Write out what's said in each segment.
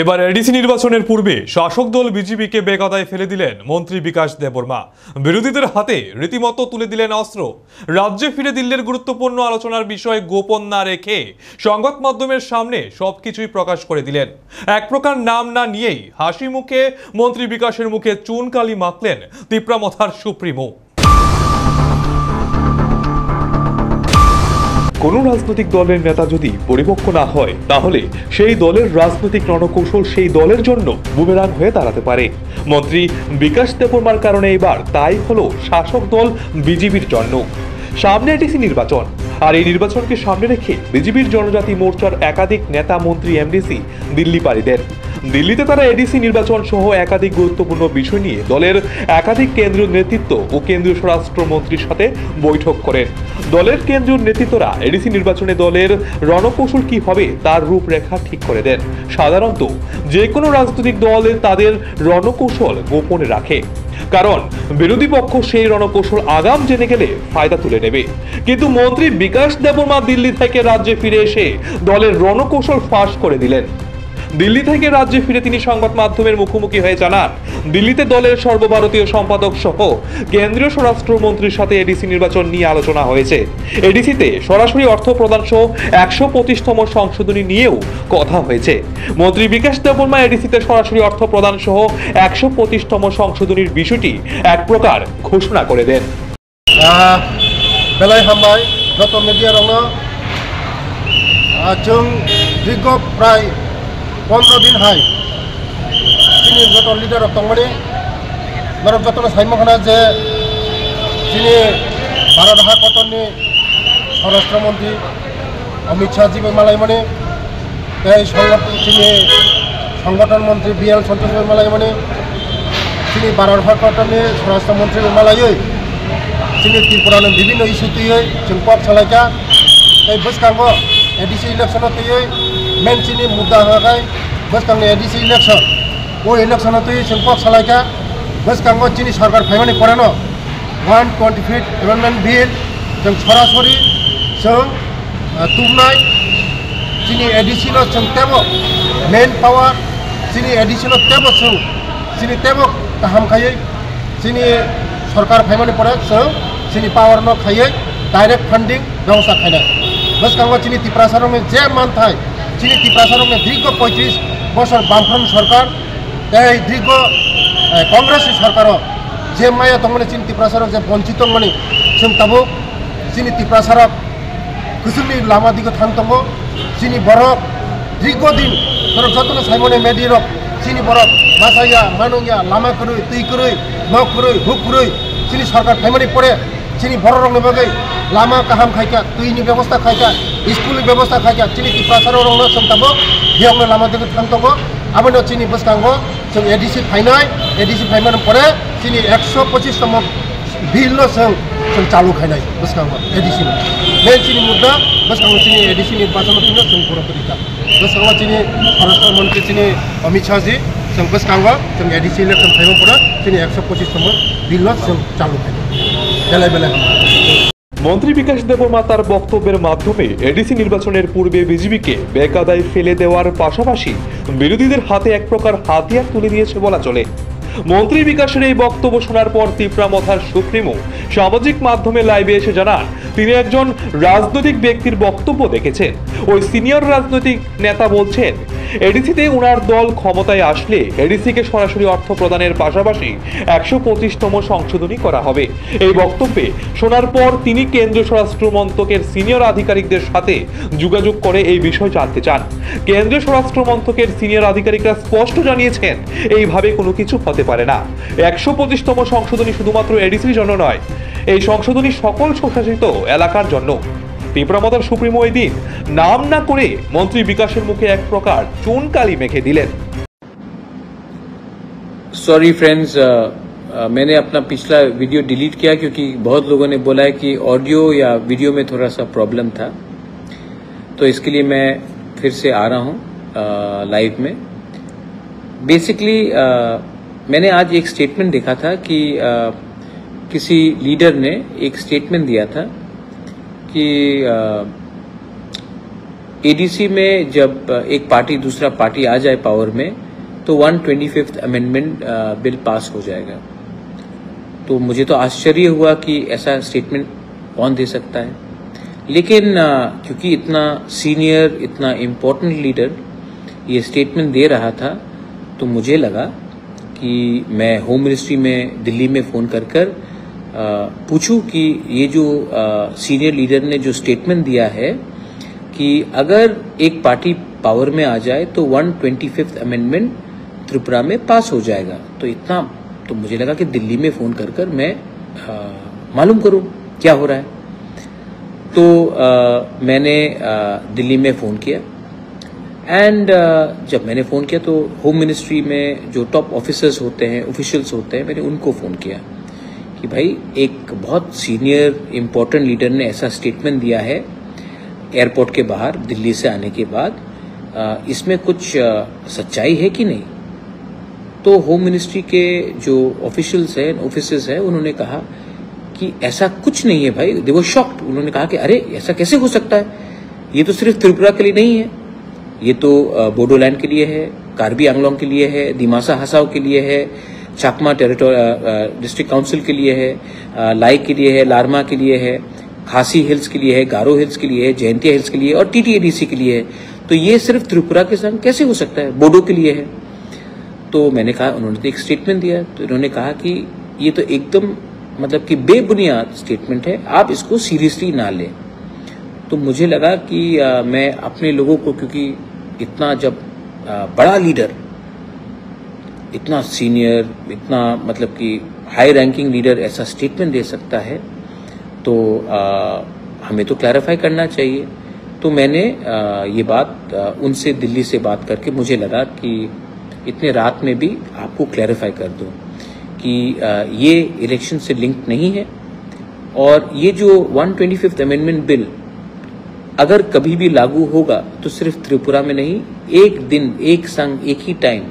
এবার এডিসি নির্বাচনের পূর্বে শাসক দল বিজেপিকে বেকায়দায় ফেলে দিলেন মন্ত্রী বিকাশ দেববর্মা। বিরোধীদের হাতে রীতিমতো তুলে দিলেন অস্ত্র। রাজ্যে ফিরে দিল্লির গুরুত্বপূর্ণ আলোচনার বিষয় গোপন না রেখে সংবাদ মাধ্যমের সামনে সবকিছুই প্রকাশ করে দিলেন। এক প্রকার নাম না নিয়েই হাসি মুখে মন্ত্রী বিকাশের মুখে চুনকালি মাখলেন তিপ্রামথার সুপ্রিমো। কোনো রাজনৈতিক দলের নেতা যদি পরিপক্ক না হয় তাহলে সেই দলের রাজনৈতিক রণকৌশল সেই দলের জন্য বুমেরাং হয়ে দাঁড়াতে পারে। মন্ত্রী বিকাশ দেববর্মার কারণে এবার তাই হলো শাসক দল বিজেপির জন্য। সামনে এডিসি নির্বাচন, আর এই নির্বাচনকে সামনে রেখে বিজেপির জনজাতি মোর্চার একাধিক নেতা মন্ত্রী এমডিসি দিল্লি পাড়ি দেন। দিল্লিতে তারা এডিসি নির্বাচন সহ একাধিক গুরুত্বপূর্ণ বিষয় নিয়ে দলের একাধিক কেন্দ্রীয় নেতৃত্ব ও কেন্দ্রীয় স্বরাষ্ট্রমন্ত্রীর সাথে বৈঠক করেন। দলের কেন্দ্রীয় নেতৃত্বরা এডিসি নির্বাচনে দলের রণকৌশল কি হবে তার রূপরেখা ঠিক করে দেন। সাধারণত যে কোনো রাজনৈতিক দল তাদের রণকৌশল গোপনে রাখে, কারণ বিরোধী পক্ষ সেই রণকৌশল আগাম জেনে গেলে ফায়দা তুলে নেবে। কিন্তু মন্ত্রী বিকাশ দেববর্মা দিল্লি থেকে রাজ্যে ফিরে এসে দলের রণকৌশল ফাঁস করে দিলেন। দিল্লি থেকে রাজ্যে ফিরে তিনি সংবাদ মাধ্যমের মুখোমুখি হয়ে জানান, দিল্লিতে দলের সর্বভারতীয় সম্পাদক সহ কেন্দ্রীয় স্বরাষ্ট্রমন্ত্রীর সাথে এডিসি নির্বাচন নিয়ে আলোচনা হয়েছে। এডিসিতে সরাসরি অর্থ প্রদান সহ 125তম সংশোধনী নিয়েও কথা হয়েছে। মন্ত্রী বিকাশ দেববর্মা এডিসিতে সরাসরি অর্থ প্রদান সহ 125তম সংশোধনীর বিষয়টি এক প্রকার ঘোষণা করে দেন। বেলায় হামবাय যত মিডিয়া রङ जों दीर्घ प्राय 15 दिन हाय चीनी যত লিডার দंमोन मानव যত साइमखाना जे चीनी भारत हादरनि স্বরাষ্ট্রমন্ত্রী অমিত শাহ जी मालायमने चीनी संगठन मंत्री BL सन्तोष मालायमने चीनी भारत हादरनि স্বরাষ্ট্রমন্ত্রী मालायै चीनी त्रिपुरानि विभिन्न इस्यु तुयै जों पक सालायका बसकांगो एडिसि इलेक्शन तुयै मेन चीनी मुद्दा हाय बसकांग एडिसि इलेक्शन वो इलेक्शन तुयै जों पक सालायका बसकांगो चीनी सरकार फाइमानि परानो 125 एमेंडमेंट बिल जों सरासरि जों तुमनाय चीनी एडिसिनो जों तेबो मेन पावर चीनी एडिसिनो तेबो जों चीनी तेबो गाहाम खायै चीनी सरकार फाइमानि परे जों चीनी पावर न खायै डायरेक्ट फंडिंग व्यवस्था खायनाय बसकांगो चीनी त्रिपुरा में जे मान थाय चीनी त्रिपुरा में दीर्घ 35 बছর বামফ্রন্ট সরকার এই দীর্ঘ কংগ্রেস সরকার যে মায়া দंमोन चीनी त्रिपुरा जे बंचित माने जों ताबो चीनी त्रिपुरा गोजौनि लामा दिगे थांदोंगो चीनी बरफ दीर्घ दिन बरफ जतन साइमने मेडिरक चीनी बरफ मासाया मानुंगिया लामा करुई तै करुई न करुई हुक करुई चीनी सरकार फाइमानि परे चीनी बर रंग बागै लामा गाहाम खायका दैनि व्यवस्था खायका स्कुलनि व्यवस्था खायका चीनी त्रिपुरा रंग संताबो बेयावनो लामा दिगे थांदोंगो आबनो चीनी बसकांगो जों एडिसि फाइमानि परे चीनी 125तम बिल जों चालू खायनाय बसकांगो एडिसि मेन चीनी मुद्दा बसकांगो चीनी एडिसि निर्वाचन जों बर'तरिका बसकांगो चीनी स्वराष्ट्र मंत्री चीनी अमित शाह जी जों बसकांगो जों एडिसि इलेक्शन फाइमानि परे चीनी 125तम बिल जों चालू खायनाय बेलाय बेलाय। মন্ত্রী বিকাশ দেববর্মা তার বক্তব্যের মাধ্যমে এডিসি নির্বাচনের পূর্বে বিজেপিকে বেকায়দায় ফেলে দেওয়ার পাশাপাশি বিরোধীদের হাতে এক প্রকার হাতিয়ার তুলে দিয়েছে বলা চলে। মন্ত্রী বিকাশের এই বক্তব্য শোনার পর তিপ্রামথার সুপ্রিমো সামাজিক মাধ্যমে লাইভে এসে জানান, তিনি একজন রাজনৈতিক ব্যক্তির বক্তব্য দেখেছেন। ওই সিনিয়র রাজনৈতিক নেতা বলছেন, এডিসিতে ওনার দল ক্ষমতায় আসলে এডিসিকে সরাসরি অর্থ প্রদানের পাশাপাশি 125তম সংশোধনী করা হবে। এই বক্তব্যে শোনার পর তিনি কেন্দ্রীয় স্বরাষ্ট্র মন্ত্রকের সিনিয়র আধিকারিকদের সাথে যোগাযোগ করে এই বিষয় জানতে চান। কেন্দ্রীয় স্বরাষ্ট্র মন্ত্রকের সিনিয়র আধিকারিকরা স্পষ্ট জানিয়েছেন, এইভাবে কোনো কিছু হতে পারে না। 125তম সংশোধনী শুধুমাত্র এডিসির জন্য নয়, এই সংশোধনী সকল স্বশাসিত এলাকার জন্য। তিপ্রামথার সুপ্রিমো এই দিন নাম না করে মন্ত্রী বিকাশের মুখে এক প্রকার চুনকালি মেখে দিলেন। सॉरी फ्रेंड्स, मैंने अपना पिछला वीडियो डिलीट किया क्योंकि बहुत लोगों ने बोला है कि ऑडियो या वीडियो में थोड़ा सा प्रॉब्लम था, तो इसके लिए मैं फिर से आ रहा हूं लाइव में। बेसिकली मैंने आज एक स्टेटमेंट देखा था कि किसी लीडर ने एक स्टेटमेंट दिया था कि एडीसी में जब एक पार्टी दूसरा पार्टी आ जाए पावर में तो 125th अमेंडमेंट बिल पास हो जाएगा। तो मुझे तो आश्चर्य हुआ कि ऐसा स्टेटमेंट कौन दे सकता है, लेकिन क्योंकि इतना सीनियर इतना इम्पोर्टेंट लीडर ये स्टेटमेंट दे रहा था तो मुझे लगा कि मैं होम मिनिस्ट्री में दिल्ली में फ़ोन कर पूछूं कि ये जो सीनियर लीडर ने जो स्टेटमेंट दिया है कि अगर एक पार्टी पावर में आ जाए तो 125th अमेंडमेंट त्रिपुरा में पास हो जाएगा। तो इतना तो मुझे लगा कि दिल्ली में फ़ोन कर मैं मालूम करूं क्या हो रहा है। तो मैंने दिल्ली में फ़ोन किया एंड जब मैंने फ़ोन किया तो होम मिनिस्ट्री में जो टॉप ऑफिसर्स होते हैं ऑफिशियल्स होते हैं मैंने उनको फ़ोन किया कि भाई एक बहुत सीनियर इम्पोर्टेंट लीडर ने ऐसा स्टेटमेंट दिया है एयरपोर्ट के बाहर दिल्ली से आने के बाद, इसमें कुछ सच्चाई है कि नहीं। तो होम मिनिस्ट्री के जो ऑफिशियल्स हैं ऑफिसर्स हैं उन्होंने कहा कि ऐसा कुछ नहीं है भाई। दे वर शॉक्ड। उन्होंने कहा कि अरे ऐसा कैसे हो सकता है, ये तो सिर्फ त्रिपुरा के लिए नहीं है, ये तो बोडोलैंड के लिए है, कार्बी आंगलोंग के लिए है, दिमासा हसाओ के लिए है, चाकमा डिस्ट्रिक्ट काउंसिल के लिए है, लाई के लिए है, लारमा के लिए है, खासी हिल्स के लिए है, गारो हिल्स के लिए है, जयंतिया हिल्स के लिए और टीटीएडीसी के लिए है। तो ये सिर्फ त्रिपुरा के संग कैसे हो सकता है, बोडो के लिए है। तो मैंने कहा, उन्होंने तो एक स्टेटमेंट दिया, तो इन्होंने कहा कि ये तो एकदम मतलब कि बेबुनियाद स्टेटमेंट है, आप इसको सीरियसली ना लें। तो मुझे लगा कि मैं अपने लोगों को, क्योंकि इतना जब बड़ा लीडर, इतना सीनियर, इतना मतलब कि हाई रैंकिंग लीडर ऐसा स्टेटमेंट दे सकता है तो हमें तो क्लैरिफाई करना चाहिए। तो मैंने ये बात उनसे दिल्ली से बात करके मुझे लगा कि इतने रात में भी आपको क्लैरिफाई कर दूं कि ये इलेक्शन से लिंक नहीं है और ये जो 125th अमेंडमेंट बिल अगर कभी भी लागू होगा तो सिर्फ त्रिपुरा में नहीं, एक दिन एक संग एक ही टाइम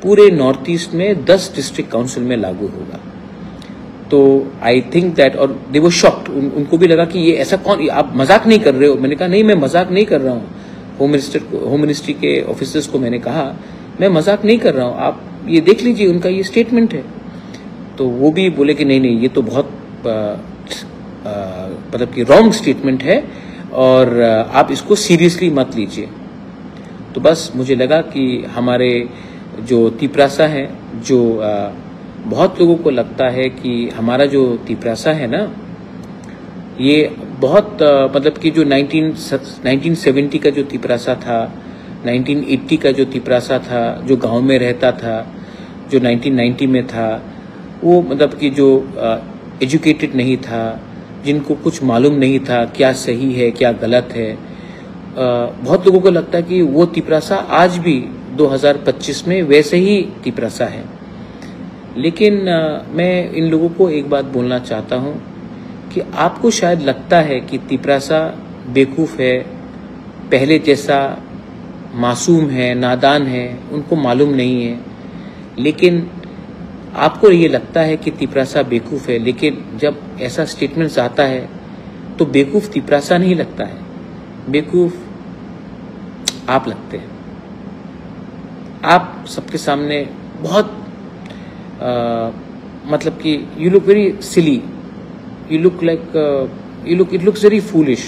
पूरे नॉर्थ ईस्ट में 10 डिस्ट्रिक्ट काउंसिल में लागू होगा। तो आई थिंक दैट, और दे वर शॉक्ड, उनको भी लगा कि ये ऐसा कौन, आप मजाक नहीं कर रहे हो। मैंने कहा नहीं, मैं मजाक नहीं कर रहा हूँ। होम मिनिस्ट्री के ऑफिसर्स को मैंने कहा मैं मजाक नहीं कर रहा हूँ, आप ये देख लीजिए, उनका ये स्टेटमेंट है। तो वो भी बोले कि नहीं नहीं, ये तो बहुत मतलब कि रॉन्ग स्टेटमेंट है और आप इसको सीरियसली मत लीजिए। तो बस मुझे लगा कि हमारे जो तिपरासा हैं, जो बहुत लोगों को लगता है कि हमारा जो तिपरासा है ना, ये बहुत मतलब कि जो 1970 का जो तिपरासा था, 1980 का जो तिपरासा था, जो गांव में रहता था, जो 1990 में था, वो मतलब कि जो एजुकेटेड नहीं था, जिनको कुछ मालूम नहीं था क्या सही है क्या गलत है, बहुत लोगों को लगता है कि वो तिपरासा आज भी 2025 में वैसे ही तिपरासा है। लेकिन मैं इन लोगों को एक बात बोलना चाहता हूँ कि आपको शायद लगता है कि तिपरासा बेवकूफ़ है, पहले जैसा मासूम है, नादान है, उनको मालूम नहीं है। लेकिन आपको ये लगता है कि तिपरासा बेवकूफ़ है, लेकिन जब ऐसा स्टेटमेंट्स आता है तो बेवकूफ़ तिपरासा नहीं लगता है, बेवकूफ़ आप लगते हैं। आप सबके सामने बहुत मतलब कि you look very silly, you look like it looks very foolish.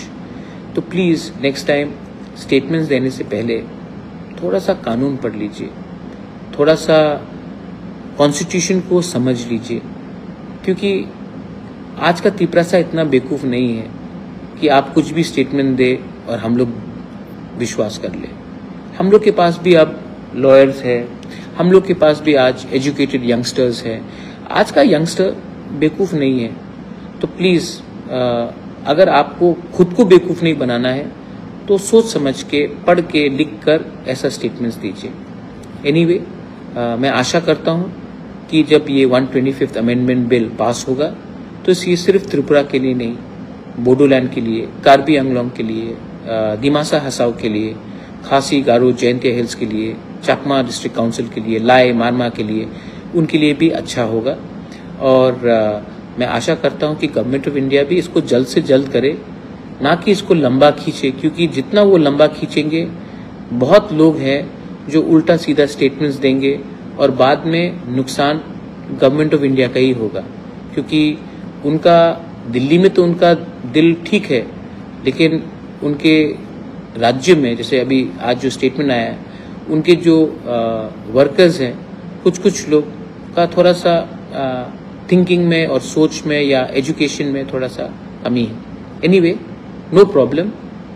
तो प्लीज़ नेक्स्ट टाइम स्टेटमेंट्स देने से पहले थोड़ा सा कानून पढ़ लीजिए, थोड़ा सा कॉन्स्टिट्यूशन को समझ लीजिए, क्योंकि आज का तिपरासा इतना बेवकूफ़ नहीं है कि आप कुछ भी स्टेटमेंट दे और हम लोग विश्वास कर ले। हम लोग के पास भी अब लॉयर्स है, हम लोग के पास भी आज एजुकेटेड यंगस्टर्स है। आज का यंगस्टर बेवकूफ़ नहीं है। तो प्लीज़ अगर आपको खुद को बेवकूफ़ नहीं बनाना है तो सोच समझ के, पढ़ के, लिख कर ऐसा स्टेटमेंट्स दीजिए। एनीवे, मैं आशा करता हूँ कि जब ये 125th अमेंडमेंट बिल पास होगा तो ये सिर्फ त्रिपुरा के लिए नहीं, बोडोलैंड के लिए, कार्बी आंगलोंग के लिए, दिमासा हसाओ के लिए, खासी गारो जयंतिया हिल्स के लिए, चाकमा डिस्ट्रिक्ट काउंसिल के लिए, लाई मारमा के लिए, उनके लिए भी अच्छा होगा। और मैं आशा करता हूं कि गवर्नमेंट ऑफ इंडिया भी इसको जल्द से जल्द करे ना कि इसको लंबा खींचे, क्योंकि जितना वो लंबा खींचेंगे बहुत लोग हैं जो उल्टा सीधा स्टेटमेंट्स देंगे और बाद में नुकसान गवर्नमेंट ऑफ इंडिया का ही होगा। क्योंकि उनका दिल्ली में तो उनका दिल ठीक है, लेकिन उनके राज्य में जैसे अभी आज जो स्टेटमेंट आया है, उनके जो वर्कर्स हैं कुछ लोग का थोड़ा सा थिंकिंग में और सोच में या एजुकेशन में थोड़ा सा कमी है। Anyway, no problem.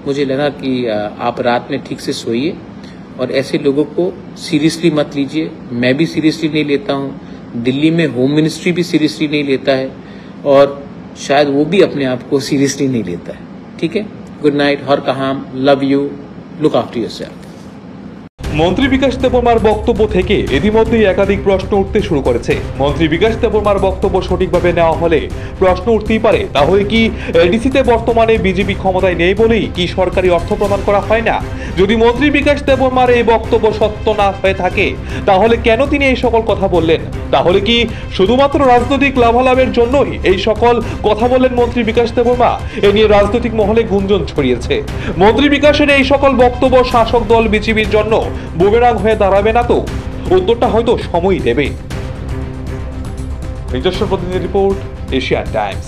मुझे लगा कि आप रात में ठीक से सोइए और ऐसे लोगों को सीरियसली मत लीजिए। मैं भी सीरियसली नहीं लेता हूँ, दिल्ली में होम मिनिस्ट्री भी सीरियसली नहीं लेता है और शायद वो भी अपने आप को सीरियसली नहीं लेता है। ठीक है, गुड नाइट, हर कहाम, love you, look after yourself. মন্ত্রী বিকাশ দেববর্মার বক্তব্য থেকে ইতিমধ্যেই একাধিক প্রশ্ন উঠতে শুরু করেছে। মন্ত্রী বিকাশ দেববর্মার বক্তব্য সঠিকভাবে নেওয়া হলে প্রশ্ন উঠতেই পারে, তাহলে কি এডিসিতে বর্তমানে বিজেপি ক্ষমতায় নেই বলেই কি সরকারি অর্থ প্রদান করা হয় না? যদি মন্ত্রী বিকাশ দেববর্মার এই বক্তব্য সত্য না হয়ে থাকে, তাহলে কেন তিনি এই সকল কথা বললেন? তাহলে কি শুধুমাত্র রাজনৈতিক লাভালাভের জন্যই এই সকল কথা বললেন মন্ত্রী বিকাশ দেববর্মা? এ নিয়ে রাজনৈতিক মহলে গুঞ্জন ছড়িয়েছে। মন্ত্রী বিকাশের এই সকল বক্তব্য শাসক দল বিজেপির জন্য বুমেরাং হয়ে দাঁড়াবে না তো? উত্তরটা হয়তো সময়ই দেবে। নিজস্ব প্রতিনিধি রিপোর্ট, এশিয়ান টাইমস।